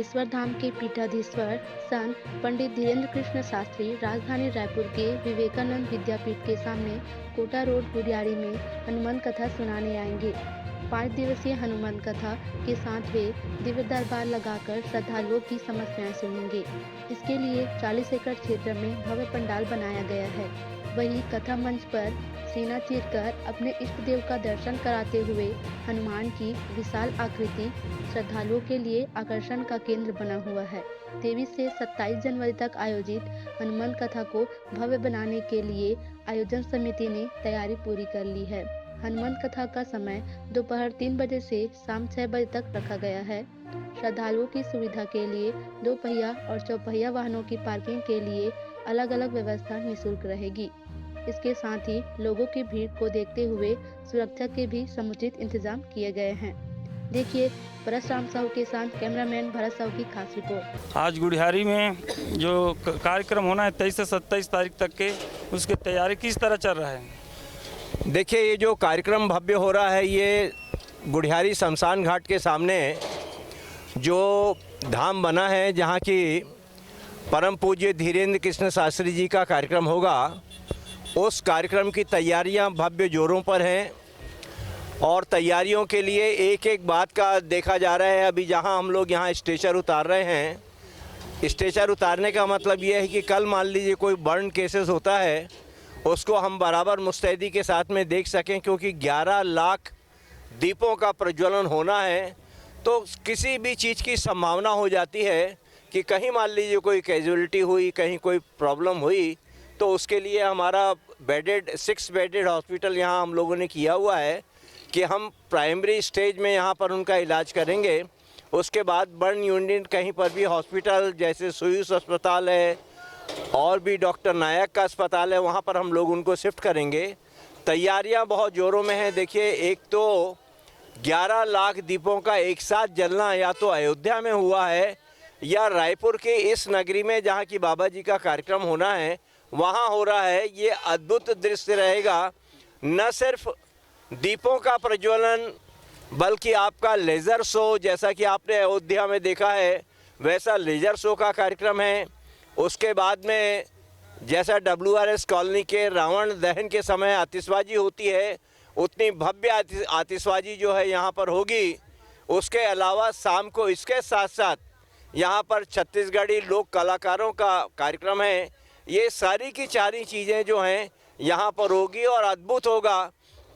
बागेश्वर धाम के पीठाधीश्वर संत पंडित धीरेन्द्र कृष्ण शास्त्री राजधानी रायपुर के विवेकानंद विद्यापीठ के सामने कोटा रोड गुडियाड़ी में हनुमान कथा सुनाने आएंगे। 5 दिवसीय हनुमान कथा के साथ वे दिव्य दरबार लगाकर श्रद्धालुओं की समस्याएं सुनेंगे। इसके लिए 40 एकड़ क्षेत्र में भव्य पंडाल बनाया गया है। वहीं कथा मंच पर सीना चीरकर अपने इष्ट देव का दर्शन कराते हुए हनुमान की विशाल आकृति श्रद्धालुओं के लिए आकर्षण का केंद्र बना हुआ है। 23 से 27 जनवरी तक आयोजित हनुमान कथा को भव्य बनाने के लिए आयोजन समिति ने तैयारी पूरी कर ली है। हनुमान कथा का समय दोपहर 3 बजे से शाम 6 बजे तक रखा गया है। श्रद्धालुओं की सुविधा के लिए 2 पहिया और 4 पहिया वाहनों की पार्किंग के लिए अलग अलग व्यवस्था निःशुल्क रहेगी। इसके साथ ही लोगों की भीड़ को देखते हुए सुरक्षा के भी समुचित इंतजाम किए गए हैं। देखिए परशुराम साहू के साथ कैमरामैन भरत साहू की खास रिपोर्ट। आज गुडियाड़ी में जो कार्यक्रम होना है 23 से 27 तारीख तक के, उसकी तैयारी किस तरह चल रहा है? देखिए, ये जो कार्यक्रम भव्य हो रहा है, ये गुडियाड़ी शमशान घाट के सामने जो धाम बना है, जहाँ की परम पूज्य धीरेन्द्र कृष्ण शास्त्री जी का कार्यक्रम होगा, उस कार्यक्रम की तैयारियां भव्य जोरों पर हैं। और तैयारियों के लिए एक एक बात का देखा जा रहा है। अभी जहां हम लोग यहां स्ट्रेचर उतार रहे हैं, स्ट्रेचर उतारने का मतलब ये है कि कल मान लीजिए कोई बर्न केसेस होता है, उसको हम बराबर मुस्तैदी के साथ में देख सकें, क्योंकि 11 लाख दीपों का प्रज्वलन होना है। तो किसी भी चीज़ की संभावना हो जाती है कि कहीं मान लीजिए कोई कैजुअलिटी हुई, कहीं कोई प्रॉब्लम हुई, तो उसके लिए हमारा 6 बेडेड हॉस्पिटल यहाँ हम लोगों ने किया हुआ है कि हम प्राइमरी स्टेज में यहाँ पर उनका इलाज करेंगे। उसके बाद बर्न यूनिट कहीं पर भी हॉस्पिटल जैसे सुयूस अस्पताल है और भी डॉक्टर नायक का अस्पताल है, वहाँ पर हम लोग उनको शिफ्ट करेंगे। तैयारियाँ बहुत ज़ोरों में हैं। देखिए, एक तो 11 लाख दीपों का एक साथ जलना या तो अयोध्या में हुआ है या रायपुर के इस नगरी में जहाँ की बाबा जी का कार्यक्रम होना है वहाँ हो रहा है। ये अद्भुत दृश्य रहेगा। न सिर्फ दीपों का प्रज्वलन बल्कि आपका लेज़र शो, जैसा कि आपने अयोध्या में देखा है वैसा लेज़र शो का कार्यक्रम है। उसके बाद में जैसा WRS कॉलोनी के रावण दहन के समय आतिशबाजी होती है, उतनी भव्य आतिशबाजी जो है यहाँ पर होगी। उसके अलावा शाम को इसके साथ साथ यहाँ पर छत्तीसगढ़ी लोक कलाकारों का कार्यक्रम है। ये सारी की सारी चीज़ें जो हैं यहाँ पर होगी और अद्भुत होगा।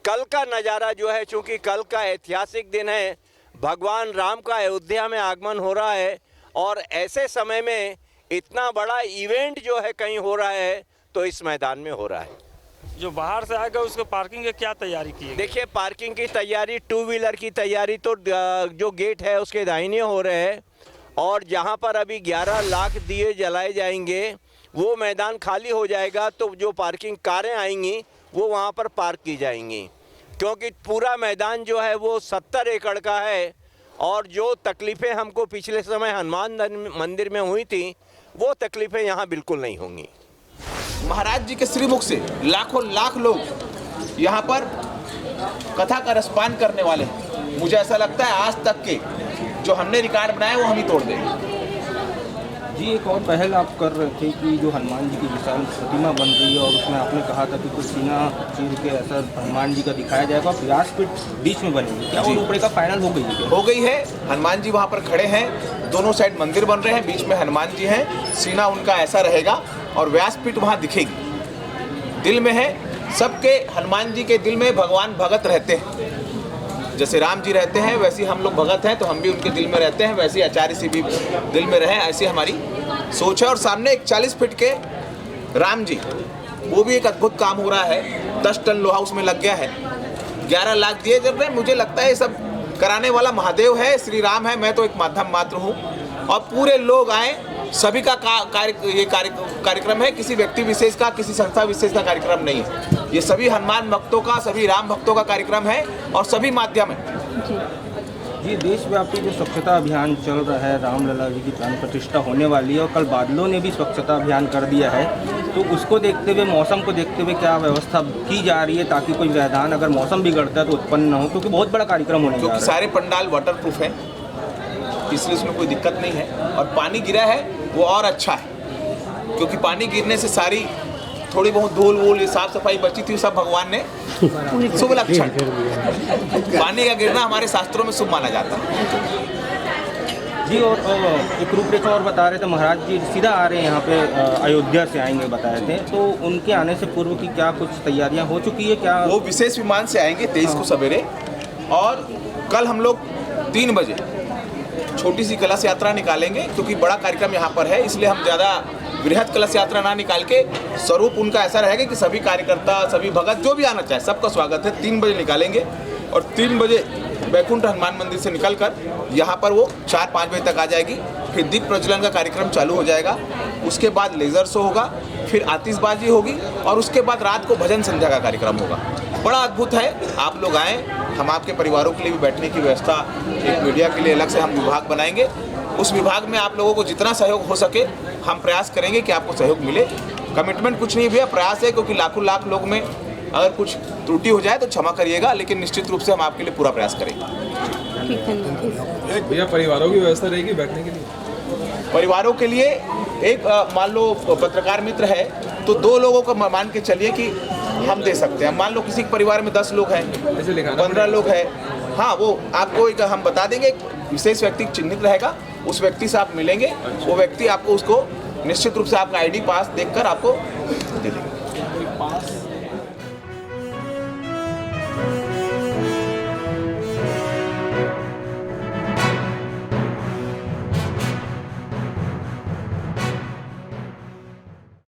कल का नज़ारा जो है, चूँकि कल का ऐतिहासिक दिन है, भगवान राम का अयोध्या में आगमन हो रहा है और ऐसे समय में इतना बड़ा इवेंट जो है कहीं हो रहा है तो इस मैदान में हो रहा है। जो बाहर से आएगा उसको पार्किंग की क्या तैयारी की है? देखिए, पार्किंग की तैयारी, 2 व्हीलर की तैयारी तो जो गेट है उसके दाहिने हो रहे हैं और जहाँ पर अभी 11 लाख दिए जलाए जाएंगे वो मैदान खाली हो जाएगा, तो जो पार्किंग कारें आएंगी वो वहाँ पर पार्क की जाएंगी, क्योंकि पूरा मैदान जो है वो 70 एकड़ का है। और जो तकलीफ़ें हमको पिछले समय हनुमान मंदिर में हुई थी वो तकलीफ़ें यहाँ बिल्कुल नहीं होंगी। महाराज जी के श्रीमुख से लाखों लाख लोग यहाँ पर कथा का रसपान करने वाले हैं। मुझे ऐसा लगता है आज तक के जो हमने रिकॉर्ड बनाए वो हम ही तोड़ देंगे। जी, एक और पहल आप कर रहे थे कि जो हनुमान जी की विशाल प्रतिमा बन रही है और उसमें आपने कहा था कि कुछ सीना चीर के ऐसा हनुमान जी का दिखाया जाएगा, व्यासपीठ बीच में बनेगी। क्या वो रूपरेखा फाइनल हो गई है? हो गई है। हनुमान जी वहाँ पर खड़े हैं, दोनों साइड मंदिर बन रहे हैं, बीच में हनुमान जी हैं, सीना उनका ऐसा रहेगा और व्यासपीठ वहाँ दिखेगी। दिल में है सबके, हनुमान जी के दिल में भगवान भगत रहते हैं। जैसे राम जी रहते हैं वैसे हम लोग भगत हैं, तो हम भी उनके दिल में रहते हैं, वैसे आचार्य जी भी दिल में रहें, ऐसी हमारी सोच है। और सामने एक 40 फीट के राम जी, वो भी एक अद्भुत काम हो रहा है। 10 टन लोहा उसमें लग गया है, 11 लाख दिए जब रहे। मुझे लगता है ये सब कराने वाला महादेव है, श्री राम है, मैं तो एक माध्यम मात्र हूँ। और पूरे लोग आए, सभी का कार्यक्रम है, किसी व्यक्ति विशेष का, किसी संस्था विशेष का कार्यक्रम नहीं है। ये सभी हनुमान भक्तों का, सभी राम भक्तों का कार्यक्रम है और सभी माध्यम है। जी, देशव्यापी जो स्वच्छता अभियान चल रहा है, रामलला जी की प्राण प्रतिष्ठा होने वाली है और कल बादलों ने भी स्वच्छता अभियान कर दिया है, तो उसको देखते हुए, मौसम को देखते हुए क्या व्यवस्था की जा रही है ताकि कोई व्यवधान अगर मौसम बिगड़ता है तो उत्पन्न न हो, क्योंकि बहुत बड़ा कार्यक्रम होने जा रहा है। सारे पंडाल वाटर प्रूफ हैं, इसलिए उसमें कोई दिक्कत नहीं है। और पानी गिरा है वो और अच्छा है, क्योंकि पानी गिरने से सारी थोड़ी बहुत धूल वूल ये साफ सफाई बची थी, सब भगवान ने शुभ लक्षण, पानी का गिरना हमारे शास्त्रों में शुभ माना जाता है। जी, और एक रूपरेखा और बता रहे थे, महाराज जी सीधा आ रहे हैं यहाँ पे, अयोध्या से आएंगे बताए थे, तो उनके आने से पूर्व की क्या कुछ तैयारियाँ हो चुकी है क्या? वो विशेष विमान से आएंगे 23 को सवेरे, और कल हम लोग 3 बजे छोटी सी कलश यात्रा निकालेंगे, क्योंकि बड़ा कार्यक्रम यहाँ पर है, इसलिए हम ज़्यादा बृहद कलश यात्रा ना निकाल के स्वरूप उनका ऐसा रहेगा कि सभी कार्यकर्ता, सभी भगत जो भी आना चाहे सबका स्वागत है। 3 बजे निकालेंगे और 3 बजे बैकुंठ हनुमान मंदिर से निकलकर यहाँ पर वो 4-5 बजे तक आ जाएगी। फिर दीप प्रज्वलन का कार्यक्रम चालू हो जाएगा, उसके बाद लेज़र शो होगा, फिर आतिशबाजी होगी और उसके बाद रात को भजन संध्या का कार्यक्रम होगा। बड़ा अद्भुत है, आप लोग आएँ। हम आपके परिवारों के लिए भी बैठने की व्यवस्था, एक मीडिया के लिए अलग से हम विभाग बनाएंगे, उस विभाग में आप लोगों को जितना सहयोग हो सके हम प्रयास करेंगे कि आपको सहयोग मिले। कमिटमेंट कुछ नहीं भैया, प्रयास है, क्योंकि लाखों लाख लोग में अगर कुछ त्रुटि हो जाए तो क्षमा करिएगा, लेकिन निश्चित रूप से हम आपके लिए पूरा प्रयास करेंगे। भैया परिवारों की व्यवस्था रहेगी बैठने के लिए? परिवारों के लिए एक मान लो पत्रकार मित्र है तो 2 लोगों को मान के चलिए कि हम दे सकते हैं। मान लो किसी के परिवार में 10 लोग हैं, 15 लोग हैं, हाँ वो आपको एक हम बता देंगे, एक विशेष व्यक्ति चिन्हित रहेगा, उस व्यक्ति से आप मिलेंगे, वो व्यक्ति आपको उसको निश्चित रूप से आपका ID पास देखकर आपको दे देंगे।